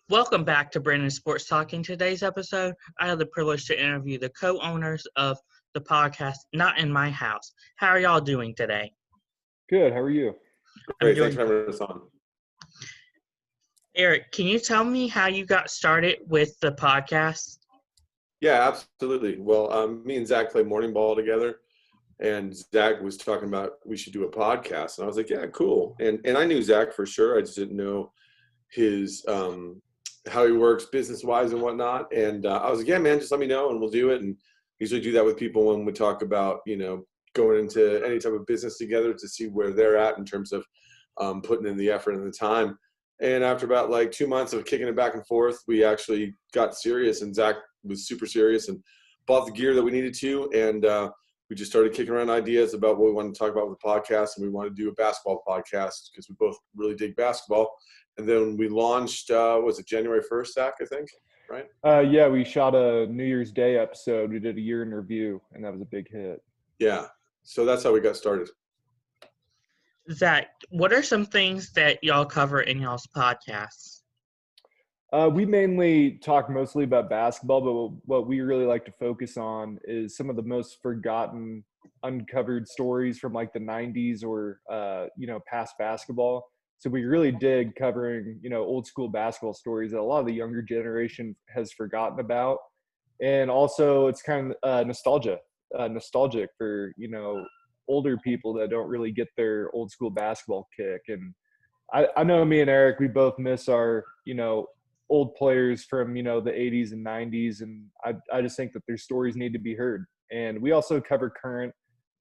Welcome back to Brandon Sports Talk. In today's episode, I have the privilege to interview the co-owners of the podcast, Not in My House. How are y'all doing today? Good. How are you? I'm Great. Thanks doing for having us on. Eric, can you tell me how you got started with the podcast? Yeah, absolutely. Well, me and Zach play morning ball together, and Zach was talking about we should do a podcast, and I was like, yeah, cool. And I knew Zach for sure. I just didn't know his how he works business wise and whatnot. And I was like, yeah, man, just let me know, and we'll do it. And usually do that with people when we talk about going into any type of business together to see where they're at in terms of putting in the effort and the time. And after about like 2 months of kicking it back and forth, we actually got serious, and Zach was super serious and bought the gear that we needed to. And we just started kicking around ideas about what we wanted to talk about with the podcast. And we wanted to do a basketball podcast because we both really dig basketball. And then we launched, was it January 1st, Zach, I think, right? Yeah, we shot a New Year's Day episode. We did a year in review, and that was a big hit. Yeah. So that's how we got started. Zach, what are some things that y'all cover in y'all's podcasts? We mainly talk mostly about basketball, but what we really like to focus on is some of the most forgotten, uncovered stories from like the 90s or, past basketball. So we really dig covering, old school basketball stories that a lot of the younger generation has forgotten about. And also it's kind of nostalgic for, older people that don't really get their old school basketball kick. And I know me and Eric, we both miss our, old players from, the 80s and 90s. And I just think that their stories need to be heard. And we also cover current,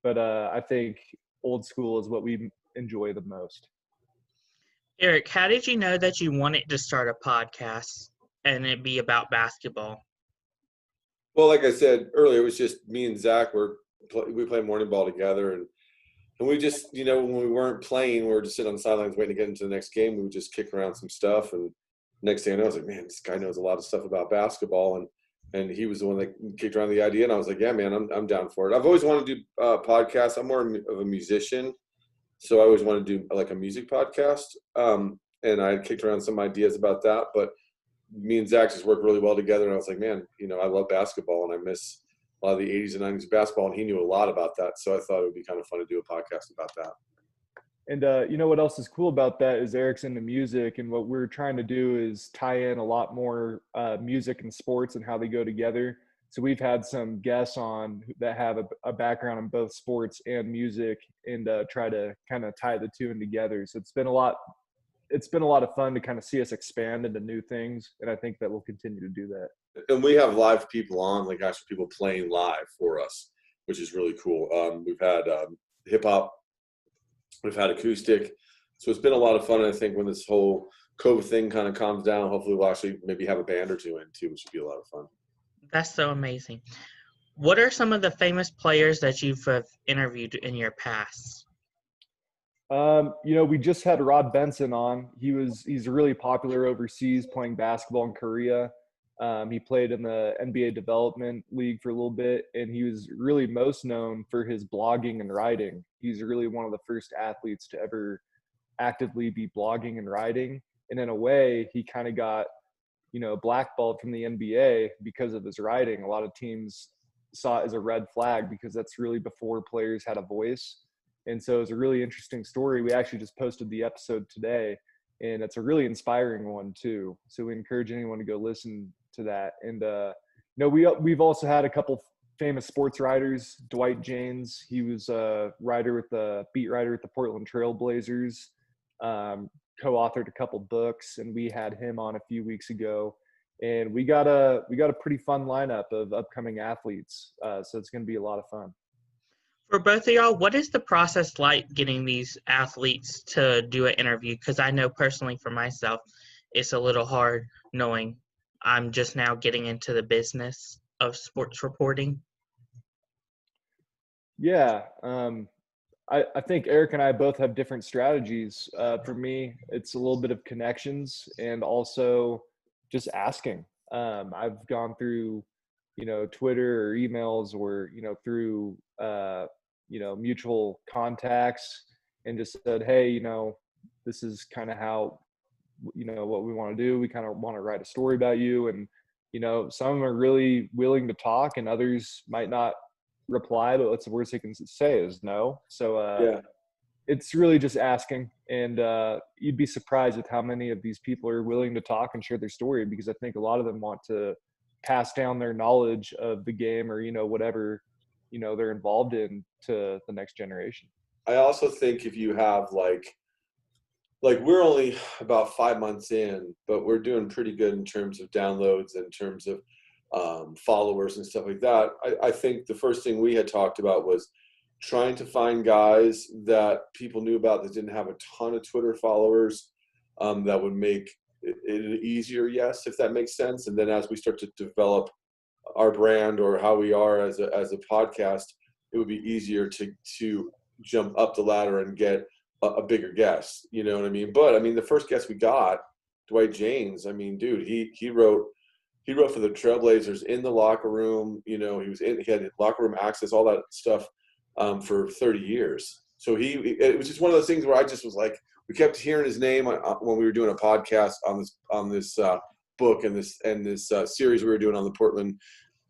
but I think old school is what we enjoy the most. Eric, how did you know that you wanted to start a podcast and it be about basketball? Well, like I said earlier, it was just me and Zach. We play morning ball together, and we just, when we weren't playing, we were just sitting on the sidelines waiting to get into the next game. We would just kick around some stuff, and next thing I know, I was like, man, this guy knows a lot of stuff about basketball, and he was the one that kicked around the idea, and I was like, yeah, man, I'm down for it. I've always wanted to do podcasts. I'm more of a musician, so I always wanted to do like a music podcast, and I had kicked around some ideas about that, but me and Zach just worked really well together, and I was like, man, I love basketball, and I miss a lot of the 80s and 90s basketball, and he knew a lot about that, so I thought it would be kind of fun to do a podcast about that. And what else is cool about that is Eric's into music, and what we're trying to do is tie in a lot more music and sports and how they go together. So we've had some guests on that have a background in both sports and music, and try to kind of tie the two in together. So it's been a lot of fun to kind of see us expand into new things, and I think that we'll continue to do that. And we have live people on, like actually people playing live for us, which is really cool. We've had hip hop, we've had acoustic, so it's been a lot of fun. And I think when this whole COVID thing kind of calms down, hopefully we'll actually maybe have a band or two in too, which would be a lot of fun. That's so amazing. What are some of the famous players that you've interviewed in your past? We just had Rod Benson on. He's really popular overseas playing basketball in Korea. He played in the NBA Development League for a little bit, and he was really most known for his blogging and writing. He's really one of the first athletes to ever actively be blogging and writing. And in a way, he kind of got, blackballed from the NBA because of his writing. A lot of teams saw it as a red flag because that's really before players had a voice. And so it's a really interesting story. We actually just posted the episode today, and it's a really inspiring one too. So we encourage anyone to go listen to that. And we've also had a couple famous sports writers. Dwight Jaynes, he was a beat writer with the Portland Trail Blazers, co-authored a couple books, and we had him on a few weeks ago. And we got a pretty fun lineup of upcoming athletes. So it's going to be a lot of fun. For both of y'all, what is the process like getting these athletes to do an interview? Because I know personally for myself, it's a little hard knowing I'm just now getting into the business of sports reporting. Yeah. I think Eric and I both have different strategies. For me, it's a little bit of connections and also just asking. I've gone through, Twitter or emails or, through, mutual contacts and just said, hey, this is kind of how what we want to do. We kind of want to write a story about you. And, some of them are really willing to talk and others might not reply, but what's the worst they can say is no. So, it's really just asking, and you'd be surprised with how many of these people are willing to talk and share their story, because I think a lot of them want to pass down their knowledge of the game or, whatever, they're involved in to the next generation. I also think if you have like we're only about 5 months in, but we're doing pretty good in terms of downloads, in terms of followers and stuff like that. I think the first thing we had talked about was trying to find guys that people knew about that didn't have a ton of Twitter followers, that would make it easier, yes, if that makes sense. And then as we start to develop our brand or how we are as a podcast, it would be easier to jump up the ladder and get a bigger guest. You know what I mean? But I mean, the first guest we got, Dwight James, I mean, dude, he wrote for the Trailblazers in the locker room. He had locker room access, all that stuff, for 30 years. So it was just one of those things where I just was like, we kept hearing his name when we were doing a podcast on this book and this series we were doing on the Portland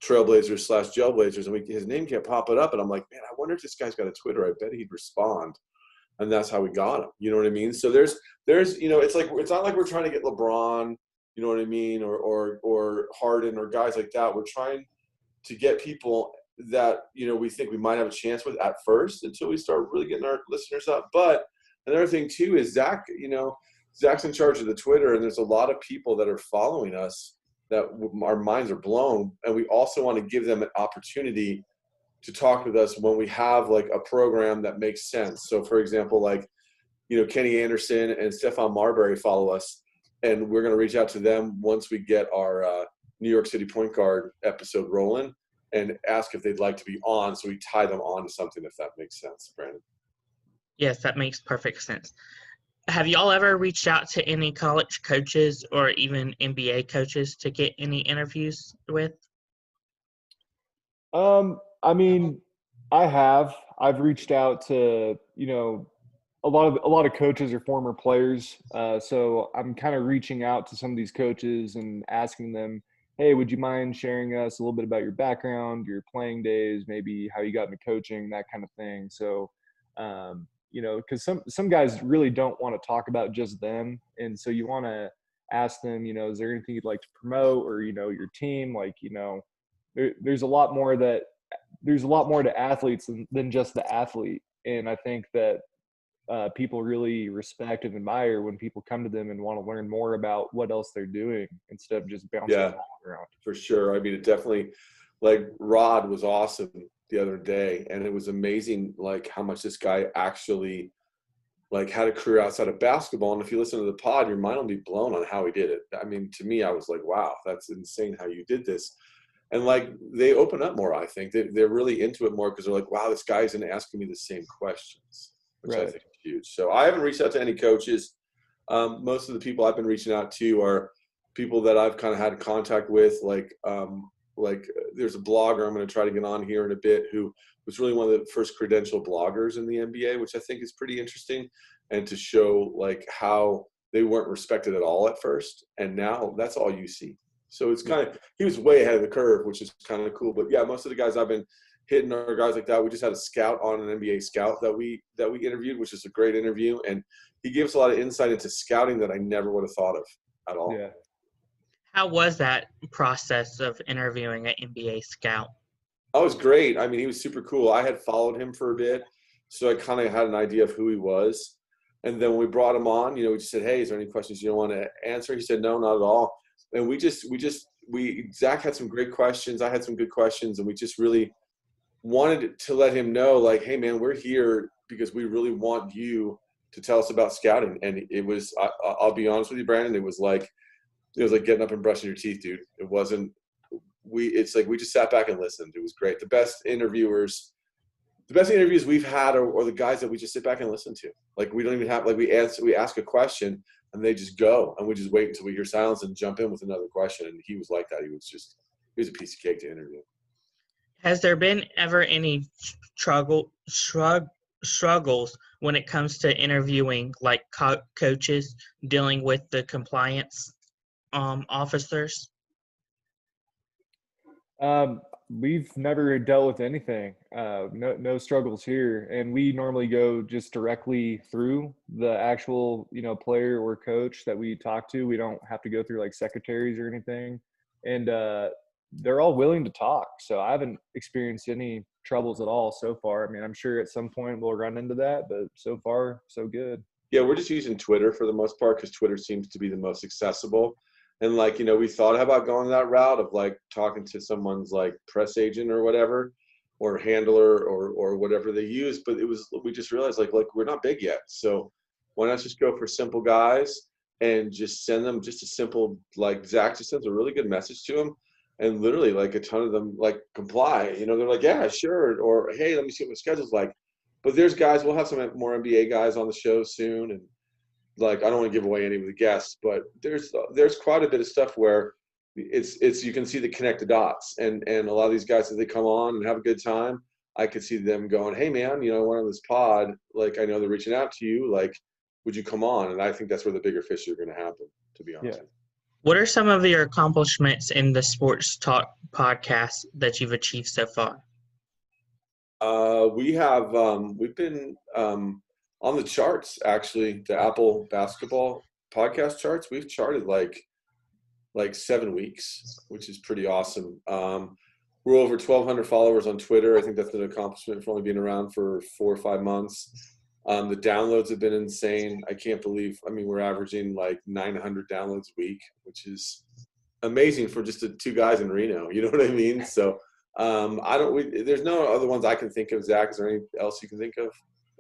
Trailblazers / Jailblazers, and his name kept popping up, and I'm like, man, I wonder if this guy's got a Twitter. I bet he'd respond, and that's how we got him. You know what I mean? So there's it's not like we're trying to get LeBron, you know what I mean, or Harden or guys like that. We're trying to get people that we think we might have a chance with at first until we start really getting our listeners up. But another thing too is Zach. Zach's in charge of the Twitter, and there's a lot of people that are following us that our minds are blown, and we also want to give them an opportunity to talk with us when we have like a program that makes sense. So for example, like Kenny Anderson and Stephon Marbury follow us, and we're going to reach out to them once we get our New York City point guard episode rolling, and ask if they'd like to be on, so we tie them on to something, if that makes sense, Brandon. Yes, that makes perfect sense. Have y'all ever reached out to any college coaches or even NBA coaches to get any interviews with? I mean, I've reached out to, a lot of coaches are former players. So I'm kind of reaching out to some of these coaches and asking them, hey, would you mind sharing us a little bit about your background, your playing days, maybe how you got into coaching, that kind of thing. So, because some guys really don't want to talk about just them. And so you want to ask them, is there anything you'd like to promote, or, your team? Like, there's a lot more to athletes than just the athlete. And I think that people really respect and admire when people come to them and want to learn more about what else they're doing instead of just bouncing the ball around. For sure. I mean, it definitely, like, Rod was awesome the other day, and it was amazing, like, how much this guy actually, like, had a career outside of basketball. And if you listen to the pod, your mind will be blown on how he did it. I mean, to me, I was like, wow, that's insane how you did this. And, like, they open up more, I think. They're really into it more because they're like, wow, this guy isn't asking me the same questions, which I think is huge. So I haven't reached out to any coaches. Most of the people I've been reaching out to are people that I've kind of had contact with, like there's a blogger I'm going to try to get on here in a bit who was really one of the first credentialed bloggers in the NBA, which I think is pretty interesting, and to show like how they weren't respected at all at first, and now that's all you see. So it's kind of, he was way ahead of the curve, which is kind of cool. But yeah, most of the guys I've been hitting are guys like that. We just had a scout on, an NBA scout that we interviewed, which is a great interview, and he gave us a lot of insight into scouting that I never would have thought of at all. Yeah. How was that process of interviewing an NBA scout? Oh, it was great. I mean, he was super cool. I had followed him for a bit, so I kind of had an idea of who he was. And then when we brought him on, we just said, hey, is there any questions you don't want to answer? He said, no, not at all. And Zach had some great questions. I had some good questions, and we just really wanted to let him know, like, hey man, we're here because we really want you to tell us about scouting. And it was, I'll be honest with you, Brandon, it was like getting up and brushing your teeth, dude. It wasn't, it's like we just sat back and listened. It was great. The best interviews we've had are the guys that we just sit back and listen to. Like, we don't even have, like, we ask a question and they just go, and we just wait until we hear silence and jump in with another question. And he was like that. He was a piece of cake to interview. Has there been ever any struggles when it comes to interviewing like coaches dealing with the compliance officers? We've never dealt with anything. No struggles here, and we normally go just directly through the actual, player or coach that we talk to. We don't have to go through like secretaries or anything, and they're all willing to talk. So I haven't experienced any troubles at all so far. I mean, I'm sure at some point we'll run into that, but so far so good. Yeah, we're just using Twitter for the most part because Twitter seems to be the most accessible. And we thought about going that route of like talking to someone's like press agent or whatever, or handler or whatever they use. But we just realized like we're not big yet. So why not just go for simple guys and just send them just a simple, like Zach just sends a really good message to them. And literally like a ton of them like comply, they're like, yeah, sure. Or, hey, let me see what my schedule's like. But there's guys, we'll have some more NBA guys on the show soon. And I don't want to give away any of the guests, but there's quite a bit of stuff where it's you can see the connected dots, and a lot of these guys, as they come on and have a good time, I could see them going, hey man, I went on this pod, like I know they're reaching out to you, like would you come on? And I think that's where the bigger fish are going to happen, to be honest. Yeah. What are some of your accomplishments in the sports talk podcast that you've achieved so far? We've been on the charts, actually, the Apple basketball podcast charts. We've charted like 7 weeks, which is pretty awesome. We're over 1,200 followers on Twitter. I think that's an accomplishment for only being around for 4 or 5 months. The downloads have been insane. I can't believe, we're averaging like 900 downloads a week, which is amazing for just two guys in Reno. You know what I mean? So there's no other ones I can think of. Zach, is there anything else you can think of?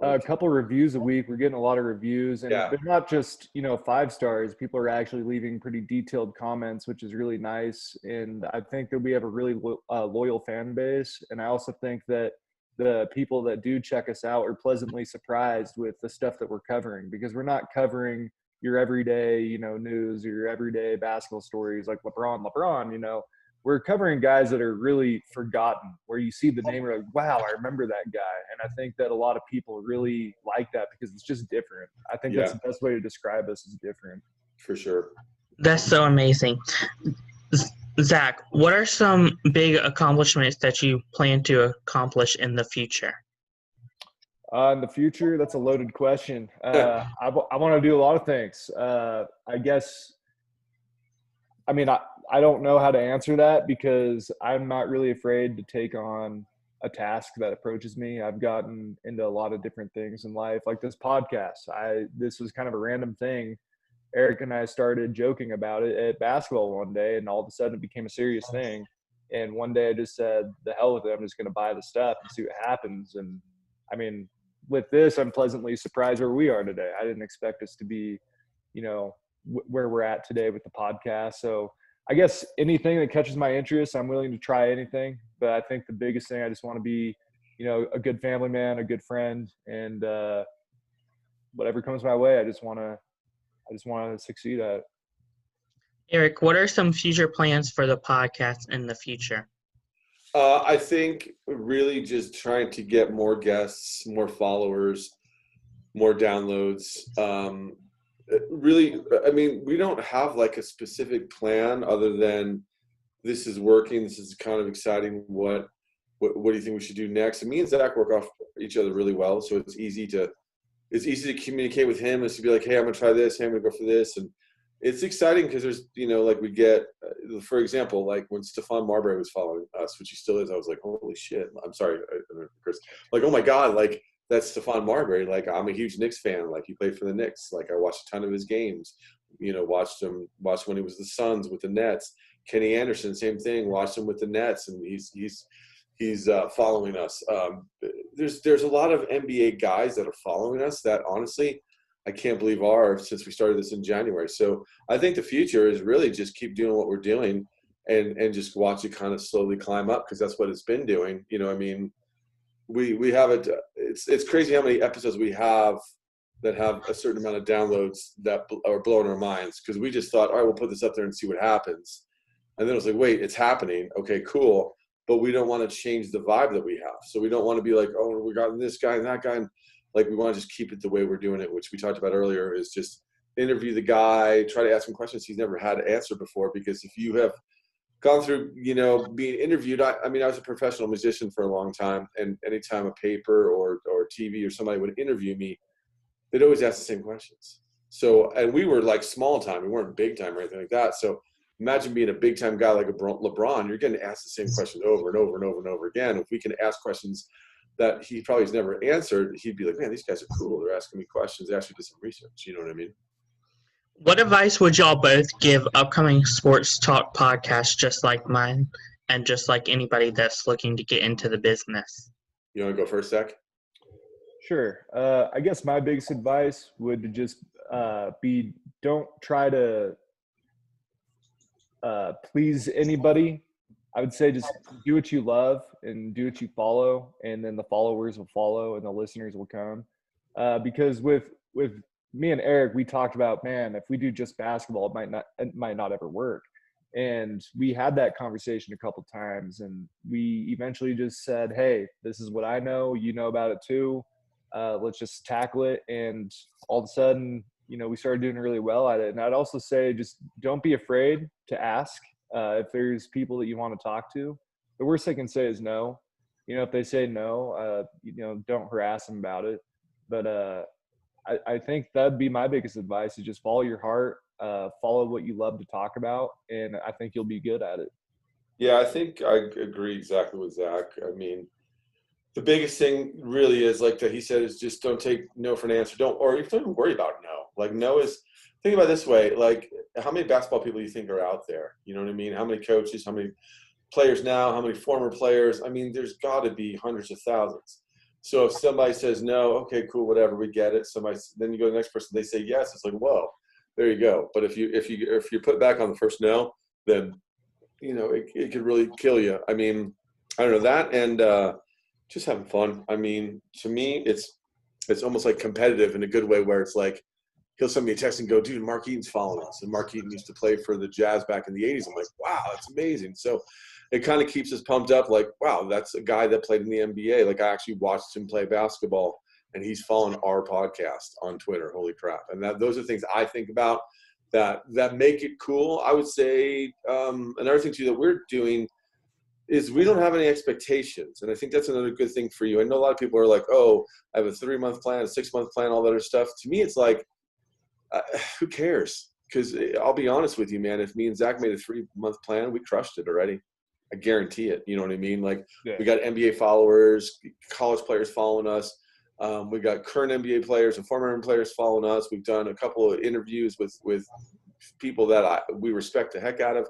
A couple reviews a week. We're getting a lot of reviews, and they're not just 5 stars. People are actually leaving pretty detailed comments, which is really nice. And I think that we have a really loyal fan base. And I also think that the people that do check us out are pleasantly surprised with the stuff that we're covering, because we're not covering your everyday news or your everyday basketball stories like LeBron. We're covering guys that are really forgotten, where you see the name, you're like, wow, I remember that guy. And I think that a lot of people really like that because it's just different. I think that's the best way to describe us, is different. For sure. That's so amazing. Zach, what are some big accomplishments that you plan to accomplish in the future? In the future, that's a loaded question. I want to do a lot of things. I guess, I don't know how to answer that, because I'm not really afraid to take on a task that approaches me. I've gotten into a lot of different things in life, like this podcast. This was kind of a random thing. Eric and I started joking about it at basketball one day, and all of a sudden it became a serious thing. And one day I just said, the hell with it, I'm just going to buy the stuff and see what happens. And with this, I'm pleasantly surprised where we are today. I didn't expect us to be, where we're at today with the podcast. So I guess anything that catches my interest, I'm willing to try anything. But I think the biggest thing, I just want to be, a good family man, a good friend, and whatever comes my way, I just want to succeed at it. Eric, what are some future plans for the podcast in the future? I think really just trying to get more guests, more followers, more downloads. Really, we don't have like a specific plan other than this is working. This is kind of exciting. What do you think we should do next? And me and Zach work off each other really well, so it's easy to communicate with him, is to be like, hey, I'm gonna try this. Hey, I'm gonna go for this. And it's exciting because there's, we get, for example, like when Stephon Marbury was following us, which he still is, I was like, holy shit. I'm sorry, Chris. Like, oh my God, like that's Stephon Marbury. Like, I'm a huge Knicks fan. Like, he played for the Knicks. Like, I watched a ton of his games. Watched him when he was the Suns with the Nets. Kenny Anderson, same thing. Watched him with the Nets, and he's following us. There's a lot of NBA guys that are following us that honestly, I can't believe are, since we started this in January. So I think the future is really just keep doing what we're doing and just watch it kind of slowly climb up, because that's what it's been doing. We have it. It's crazy how many episodes we have that have a certain amount of downloads that are blowing our minds, because we just thought, all right, we'll put this up there and see what happens. And then it was like, wait, it's happening. Okay, cool. But we don't want to change the vibe that we have. So we don't want to be like, oh, we got this guy and that guy. And Like we want to just keep it the way we're doing it, which we talked about earlier, is just interview the guy, try to ask him questions he's never had to answer before. Because if you have gone through, being interviewed, I mean, I was a professional musician for a long time, and anytime a paper or TV or somebody would interview me, they'd always ask the same questions. So, and we were like small time, we weren't big time or anything like that. So imagine being a big time guy like LeBron, you're getting asked the same questions over and over and over and over again. If we can ask questions that he probably has never answered, he'd be like, man, these guys are cool. They're asking me questions. They actually did some research. You know what I mean? What advice would y'all both give upcoming sports talk podcasts just like mine and just like anybody that's looking to get into the business? You want to go first, Zach? Sure. I guess my biggest advice would just be don't try to please anybody. I would say just do what you love and do what you follow, and then the followers will follow and the listeners will come. Because with me and Eric, we talked about, man, if we do just basketball, it might not ever work. And we had that conversation a couple times, and we eventually just said, hey, this is what I know. You know about it too. Let's just tackle it. And all of a sudden, we started doing really well at it. And I'd also say just don't be afraid to ask if there's people that you want to talk to. The worst they can say is no. If they say no, don't harass them about it. But I think that'd be my biggest advice, is just follow your heart, follow what you love to talk about, and I think you'll be good at it. Yeah, I think I agree exactly with Zach. I mean, the biggest thing really is, like that he said, is just don't take no for an answer. Don't even worry about no. Like no is, think about it this way, like how many basketball people you think are out there? You know what I mean? How many coaches, how many players now, how many former players? I mean, there's got to be hundreds of thousands. So if somebody says no, okay, cool, whatever, we get it. Then you go to the next person, they say yes. It's like, whoa, there you go. But if you put back on the first no, then it could really kill you. I mean, I don't know that, and just having fun. I mean, to me, it's almost like competitive in a good way, where it's like he'll send me a text and go, dude, Mark Eaton's following us, and Mark Eaton used to play for the Jazz back in the 80s. I'm like, wow, that's amazing. So it kind of keeps us pumped up, like, wow, that's a guy that played in the NBA. Like, I actually watched him play basketball, and he's following our podcast on Twitter. Holy crap. And those are things I think about that make it cool. I would say another thing too that we're doing is we don't have any expectations. And I think that's another good thing for you. I know a lot of people are like, oh, I have a 3-month plan, a 6-month plan, all that other stuff. To me, it's like, who cares? Because I'll be honest with you, man, if me and Zach made a 3-month plan, we crushed it already. I guarantee it. You know what I mean? Like, yeah. We got NBA followers, college players following us. We got current NBA players and former NBA players following us. We've done a couple of interviews with people that we respect the heck out of.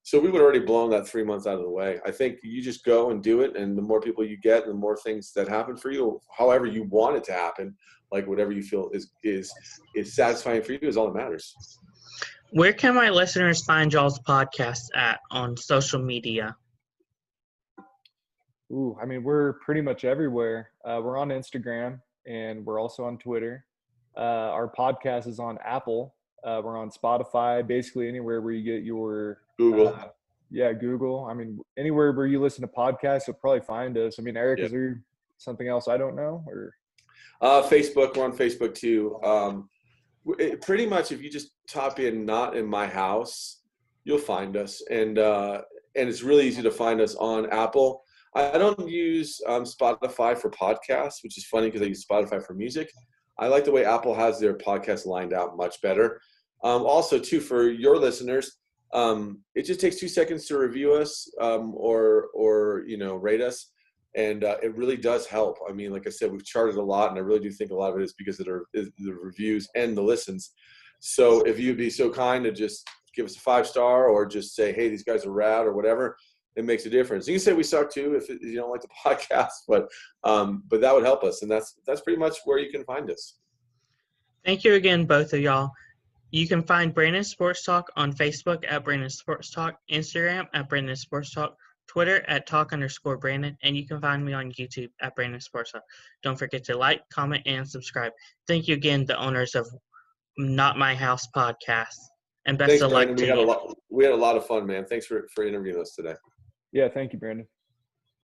So we would already blown that 3 months out of the way. I think you just go and do it, and the more people you get, and the more things that happen for you, however you want it to happen, like whatever you feel is satisfying for you, is all that matters. Where can my listeners find y'all's podcast at on social media? Ooh, I mean, we're pretty much everywhere. We're on Instagram, and we're also on Twitter. Our podcast is on Apple. We're on Spotify, basically anywhere where you get your Google. Google. I mean, anywhere where you listen to podcasts, you'll probably find us. I mean, Eric, Is there something else I don't know? Or Facebook, we're on Facebook too. Pretty much, if you just type in "Not in My House," you'll find us, and it's really easy to find us on Apple. I don't use Spotify for podcasts, which is funny because I use Spotify for music. I like the way Apple has their podcast lined out much better. Also, too, for your listeners, it just takes 2 seconds to review us or rate us, and it really does help. I mean, like I said, we've charted a lot, and I really do think a lot of it is because of the reviews and the listens. So if you'd be so kind to just give us a 5-star or just say, hey, these guys are rad or whatever, it makes a difference. You can say we suck too if you don't like the podcast, but that would help us, and that's pretty much where you can find us. Thank you again, both of y'all. You can find Brandon Sports Talk on Facebook at Brandon Sports Talk, Instagram at Brandon Sports Talk, Twitter at Talk_Brandon, and you can find me on YouTube at Brandon Sports Talk. Don't forget to like, comment, and subscribe. Thank you again, the owners of Not My House podcast, and best of luck to you. We had a lot of fun, man. Thanks for interviewing us today. Yeah, thank you, Brandon.